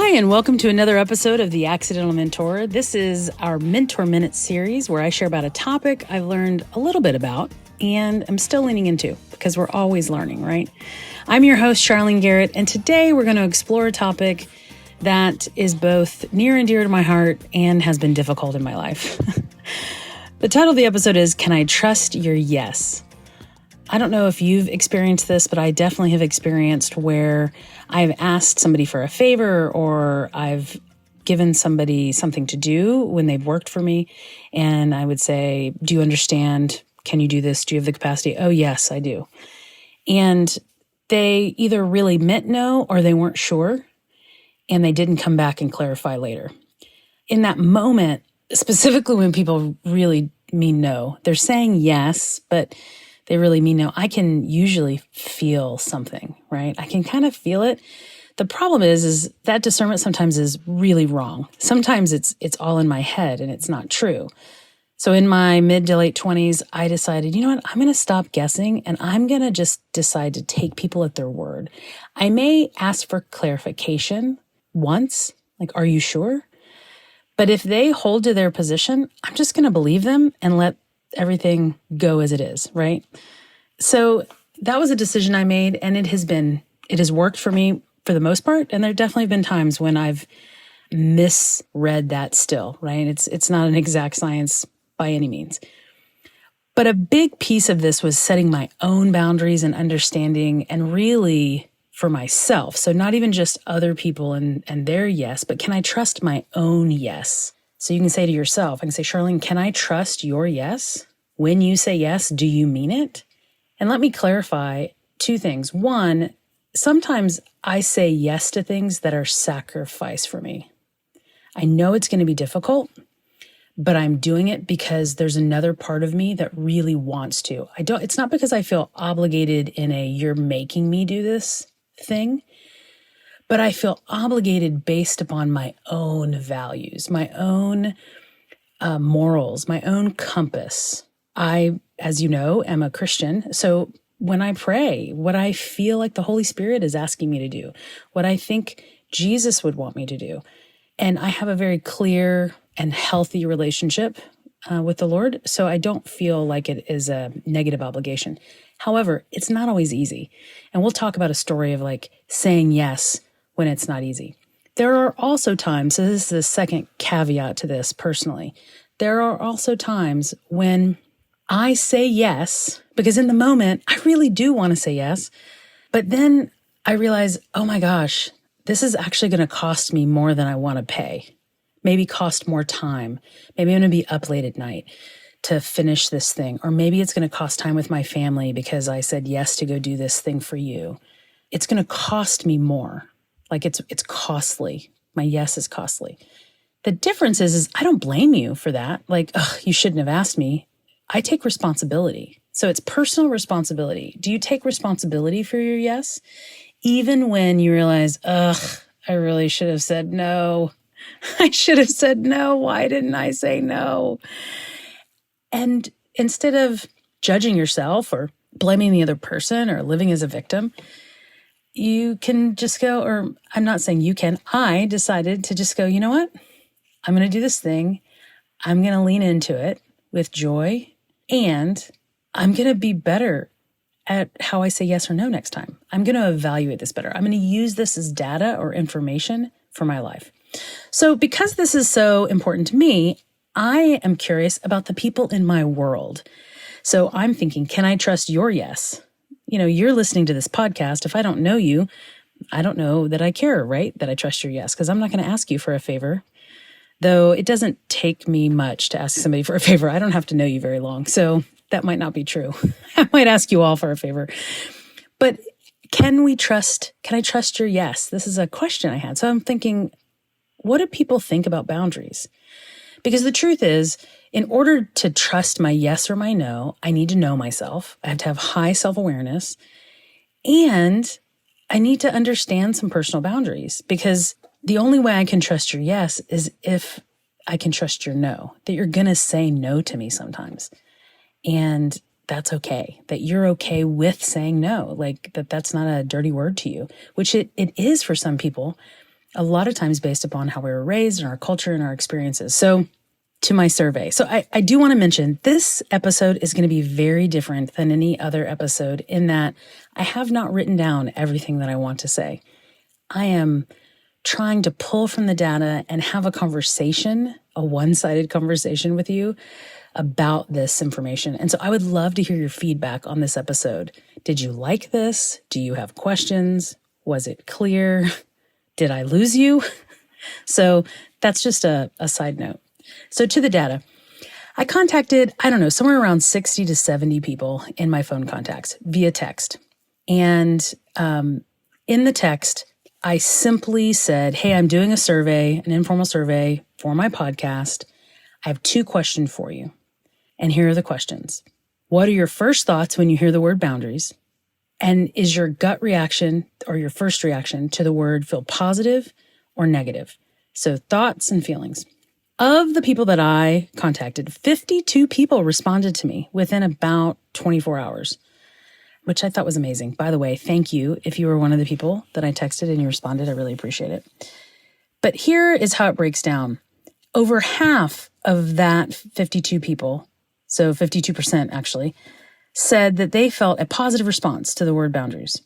Hi, and welcome to another episode of The Accidental Mentor. This is our Mentor Minute series where I share about a topic I've learned a little bit about and I'm still leaning into because we're always learning, right? I'm your host, Charlene Garrett, and today we're going to explore a topic that is both near and dear to my heart and has been difficult in my life. The title of the episode is, Can I Trust Your Yes? I don't know if you've experienced this, but I definitely have experienced where I've asked somebody for a favor or I've given somebody something to do when they've worked for me. And I would say, do you understand? Can you do this? Do you have the capacity? Oh, yes, I do. And they either really meant no or they weren't sure. And they didn't come back and clarify later. In that moment, specifically when people really mean no, they're saying yes, but they really mean no, I can usually feel something, right? I can kind of feel it. The problem is that discernment sometimes is really wrong. Sometimes it's all in my head and it's not true. So in my mid to late 20s, I decided, you know what, I'm going to stop guessing and I'm going to just decide to take people at their word. I may ask for clarification once, like, are you sure? But if they hold to their position, I'm just going to believe them and let everything go as it is, right? So that was a decision I made, and it has worked for me for the most part. And there definitely been times when I've misread that still, right? It's not an exact science by any means. But a big piece of this was setting my own boundaries and understanding, and really for myself. So not even just other people and their yes, but can I trust my own yes? So you can say to yourself, I can say, Charlene, can I trust your yes? When you say yes, do you mean it? And let me clarify two things. One, sometimes I say yes to things that are sacrifice for me. I know it's going to be difficult, but I'm doing it because there's another part of me that really wants to. It's not because I feel obligated in a you're making me do this thing. But I feel obligated based upon my own values, my own morals, my own compass. I, as you know, am a Christian. So when I pray, what I feel like the Holy Spirit is asking me to do, what I think Jesus would want me to do. And I have a very clear and healthy relationship with the Lord. So I don't feel like it is a negative obligation. However, it's not always easy. And we'll talk about a story of like saying yes when it's not easy. There are also times, so this is the second caveat to this personally, there are also times when I say yes, because in the moment, I really do want to say yes, but then I realize, oh my gosh, this is actually going to cost me more than I want to pay. Maybe cost more time. Maybe I'm going to be up late at night to finish this thing. Or maybe it's going to cost time with my family because I said yes to go do this thing for you. It's going to cost me more. Like it's costly. My yes is costly. The difference is I don't blame you for that. Like, you shouldn't have asked me. I take responsibility. So it's personal responsibility. Do you take responsibility for your yes? Even when you realize, I really should have said no. I should have said no. Why didn't I say no? And instead of judging yourself or blaming the other person or living as a victim, you can just go, or I'm not saying you can, I decided to just go, you know what? I'm going to do this thing. I'm going to lean into it with joy, and I'm going to be better at how I say yes or no next time. I'm going to evaluate this better. I'm going to use this as data or information for my life. So because this is so important to me, I am curious about the people in my world. So I'm thinking, can I trust your yes? You're listening to this podcast. If I don't know you, I don't know that I care, right? That I trust your yes, because I'm not going to ask you for a favor. Though it doesn't take me much to ask somebody for a favor. I don't have to know you very long. So that might not be true. I might ask you all for a favor. But can I trust your yes? This is a question I had. So I'm thinking, what do people think about boundaries? Because the truth is, in order to trust my yes or my no, I need to know myself. I have to have high self-awareness. And I need to understand some personal boundaries, because the only way I can trust your yes is if I can trust your no, that you're going to say no to me sometimes. And that's okay, that you're okay with saying no, like that's not a dirty word to you, which it is for some people. a lot of times based upon how we were raised and our culture and our experiences. So to my survey. So I do want to mention this episode is going to be very different than any other episode in that I have not written down everything that I want to say. I am trying to pull from the data and have a conversation, a one-sided conversation with you about this information. And so I would love to hear your feedback on this episode. Did you like this? Do you have questions? Was it clear? Did I lose you? So that's just a side note. So to the data, I contacted, somewhere around 60 to 70 people in my phone contacts via text. And in the text, I simply said, hey, I'm doing a survey, an informal survey for my podcast. I have 2 questions for you. And here are the questions. What are your first thoughts when you hear the word boundaries? And is your gut reaction or your first reaction to the word feel positive or negative? So thoughts and feelings. Of the people that I contacted, 52 people responded to me within about 24 hours, which I thought was amazing. By the way, thank you if you were one of the people that I texted and you responded. I really appreciate it. But here is how it breaks down. Over half of that 52 people, so 52% actually, said that they felt a positive response to the word boundaries.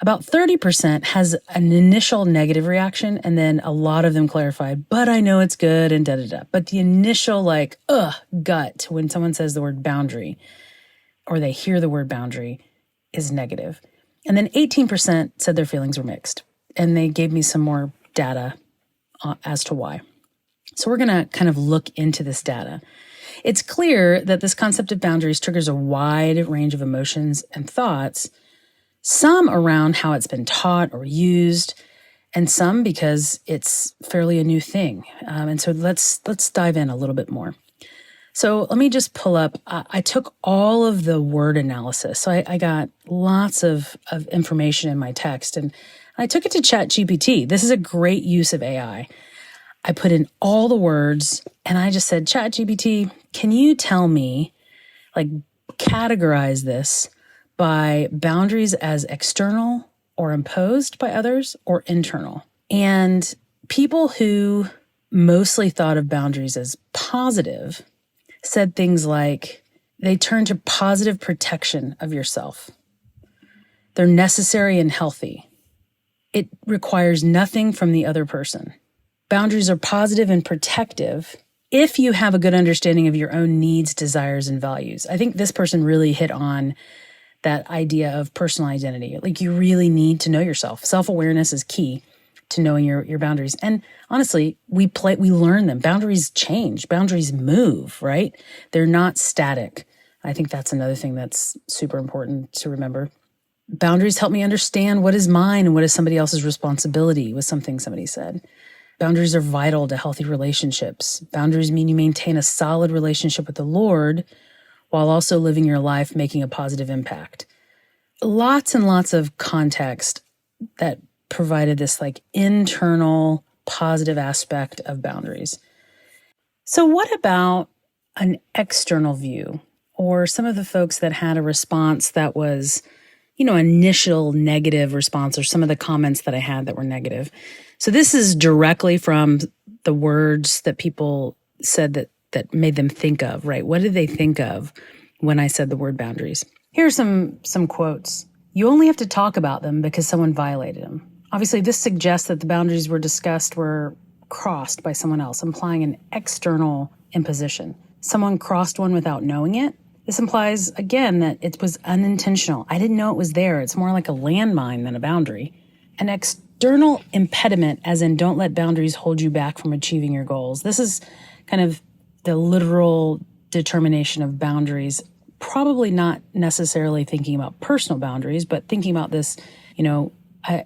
About 30% has an initial negative reaction, and then a lot of them clarified, but I know it's good and da-da-da. But the initial gut when someone says the word boundary or they hear the word boundary is negative. And then 18% said their feelings were mixed, and they gave me some more data as to why. So we're going to kind of look into this data. It's clear that this concept of boundaries triggers a wide range of emotions and thoughts, some around how it's been taught or used, and some because it's fairly a new thing. And so let's dive in a little bit more. So let me just pull up, I took all of the word analysis. So I got lots of information in my text, and I took it to ChatGPT. This is a great use of AI. I put in all the words and I just said, ChatGPT, can you tell me, categorize this by boundaries as external or imposed by others or internal? And people who mostly thought of boundaries as positive said things like they turn to positive protection of yourself. They're necessary and healthy. It requires nothing from the other person. Boundaries are positive and protective if you have a good understanding of your own needs, desires, and values. I think this person really hit on that idea of personal identity. You really need to know yourself. Self-awareness is key to knowing your boundaries. And honestly, we learn them. Boundaries change. Boundaries move, right? They're not static. I think that's another thing that's super important to remember. Boundaries help me understand what is mine and what is somebody else's responsibility, was something somebody said. Boundaries are vital to healthy relationships. Boundaries mean you maintain a solid relationship with the Lord while also living your life, making a positive impact. Lots and lots of context that provided this internal positive aspect of boundaries. So what about an external view, or some of the folks that had a response that was, initial negative response, or some of the comments that I had that were negative? So this is directly from the words that people said that made them think of, right? What did they think of when I said the word boundaries? Here are some quotes. You only have to talk about them because someone violated them. Obviously, this suggests that the boundaries were discussed were crossed by someone else, implying an external imposition. Someone crossed one without knowing it. This implies, again, that it was unintentional. I didn't know it was there. It's more like a landmine than a boundary. An external impediment, as in don't let boundaries hold you back from achieving your goals. This is kind of the literal determination of boundaries, probably not necessarily thinking about personal boundaries, but thinking about this,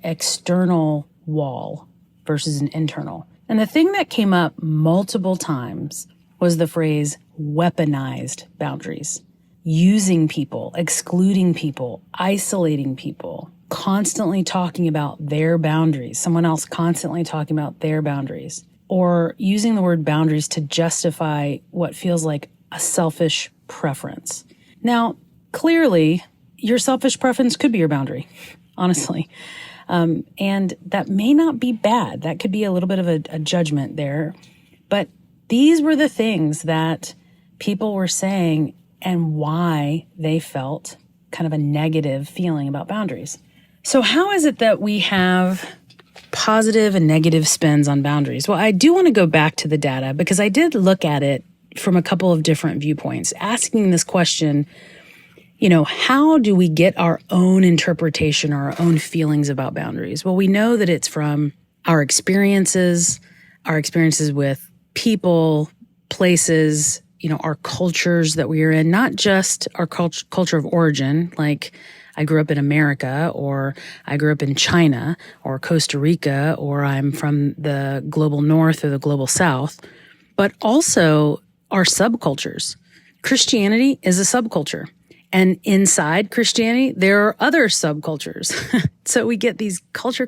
external wall versus an internal. And the thing that came up multiple times was the phrase weaponized boundaries. Using people, excluding people, isolating people, constantly talking about their boundaries, someone else constantly talking about their boundaries, or using the word boundaries to justify what feels like a selfish preference. Now, clearly, your selfish preference could be your boundary, honestly. And that may not be bad. That could be a little bit of a judgment there. But these were the things that people were saying and why they felt kind of a negative feeling about boundaries. So how is it that we have positive and negative spins on boundaries? Well, I do want to go back to the data because I did look at it from a couple of different viewpoints, asking this question, how do we get our own interpretation, our own feelings about boundaries? Well, we know that it's from our experiences with people, places, our cultures that we are in, not just our culture of origin, like I grew up in America, or I grew up in China, or Costa Rica, or I'm from the global north or the global south, but also our subcultures. Christianity is a subculture. And inside Christianity, there are other subcultures. So we get these culture.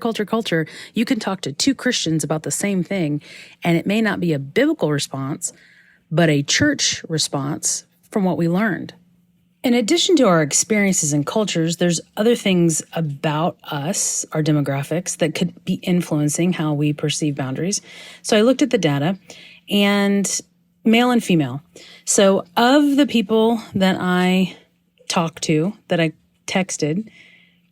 You can talk to two Christians about the same thing, and it may not be a biblical response, but a church response from what we learned. In addition to our experiences and cultures, there's other things about us, our demographics, that could be influencing how we perceive boundaries. So I looked at the data, and male and female. So of the people that I talked to, that I texted,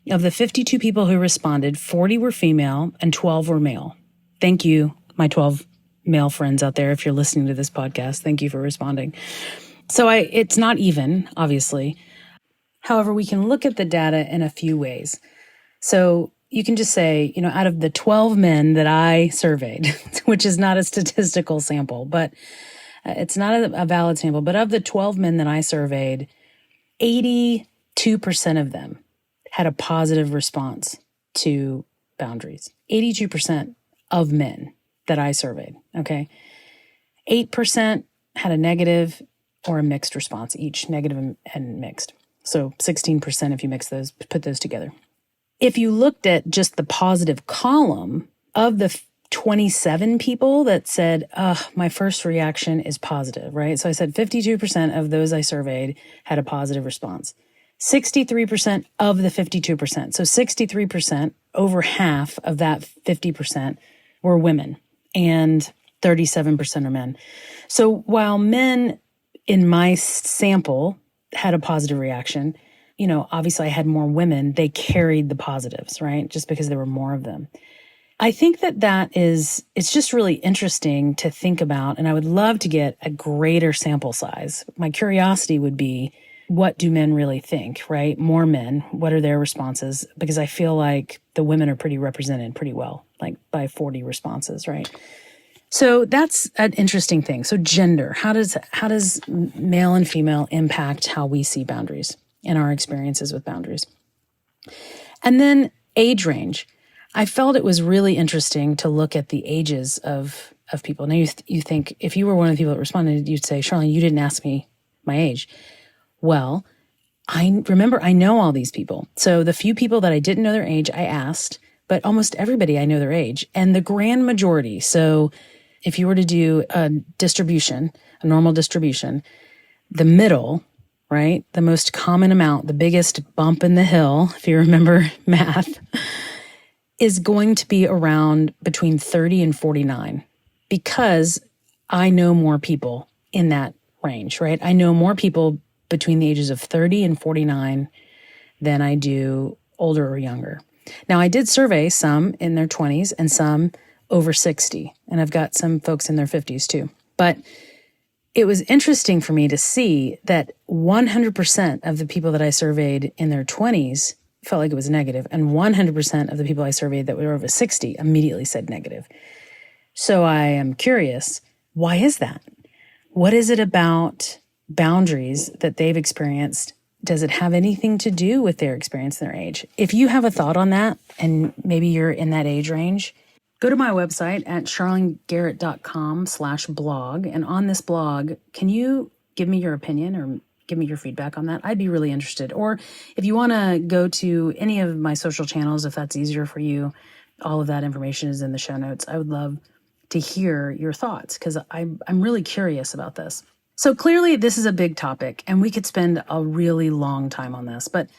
of the 52 people who responded, 40 were female and 12 were male. Thank you, my 12 male friends out there. If you're listening to this podcast, thank you for responding. So it's not even, obviously. However, we can look at the data in a few ways. So you can just say, out of the 12 men that I surveyed, which is not a statistical sample, but it's not a valid sample, but of the 12 men that I surveyed, 82% of them had a positive response to boundaries. 82% of men that I surveyed, okay? 8% had a negative or a mixed response, each negative and mixed. So 16% if you mix those, put those together. If you looked at just the positive column of the 27 people that said, my first reaction is positive, right? So I said 52% of those I surveyed had a positive response. 63% of the 52%. So 63%, over half of that 50% were women, and 37% are men. So while men in my sample had a positive reaction, obviously I had more women, they carried the positives, right? Just because there were more of them. I think it's just really interesting to think about, and I would love to get a greater sample size. My curiosity would be, what do men really think, right? More men, what are their responses? Because I feel like the women are pretty represented pretty well, like by 40 responses, right? So that's an interesting thing. So gender, how does male and female impact how we see boundaries and our experiences with boundaries? And then age range. I felt it was really interesting to look at the ages of people. Now you think, if you were one of the people that responded, you'd say, Charlene, you didn't ask me my age. Well, I know all these people. So the few people that I didn't know their age, I asked, but almost everybody I know their age. And the grand majority, so if you were to do a normal distribution, the middle, right, the most common amount, the biggest bump in the hill, if you remember math, is going to be around between 30 and 49, because I know more people in that range, right? I know more people between the ages of 30 and 49 than I do older or younger. Now, I did survey some in their 20s and some over 60, and I've got some folks in their 50s too. But it was interesting for me to see that 100% of the people that I surveyed in their 20s felt like it was negative, and 100% of the people I surveyed that were over 60 immediately said negative. So I am curious, why is that? What is it about boundaries that they've experienced? Does it have anything to do with their experience and their age? If you have a thought on that, and maybe you're in that age range, go to my website at charlenegarrett.com/blog. And on this blog, can you give me your opinion or give me your feedback on that? I'd be really interested. Or if you want to go to any of my social channels, if that's easier for you, all of that information is in the show notes. I would love to hear your thoughts, because I'm really curious about this. So clearly this is a big topic, and we could spend a really long time on this. But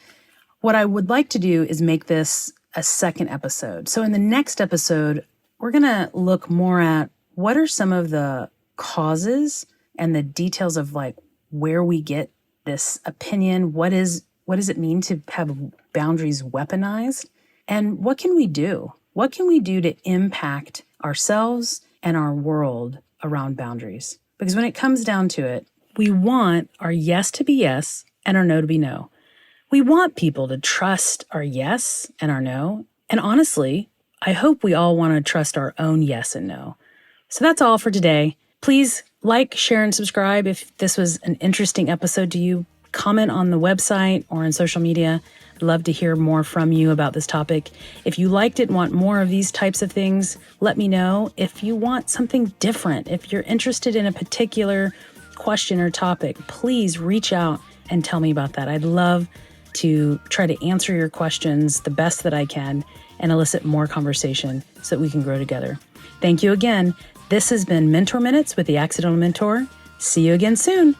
what I would like to do is make this a second episode. So in the next episode, we're going to look more at what are some of the causes and the details of like where we get this opinion. What does it mean to have boundaries weaponized? And what can we do? What can we do to impact ourselves and our world around boundaries? Because when it comes down to it, we want our yes to be yes and our no to be no. We want people to trust our yes and our no. And honestly, I hope we all want to trust our own yes and no. So that's all for today. Please like, share, and subscribe if this was an interesting episode to you. Comment on the website or on social media. I'd love to hear more from you about this topic. If you liked it and want more of these types of things, let me know. If you want something different, if you're interested in a particular question or topic, please reach out and tell me about that. I'd love to try to answer your questions the best that I can and elicit more conversation so that we can grow together. Thank you again. This has been Mentor Minutes with the Accidental Mentor. See you again soon.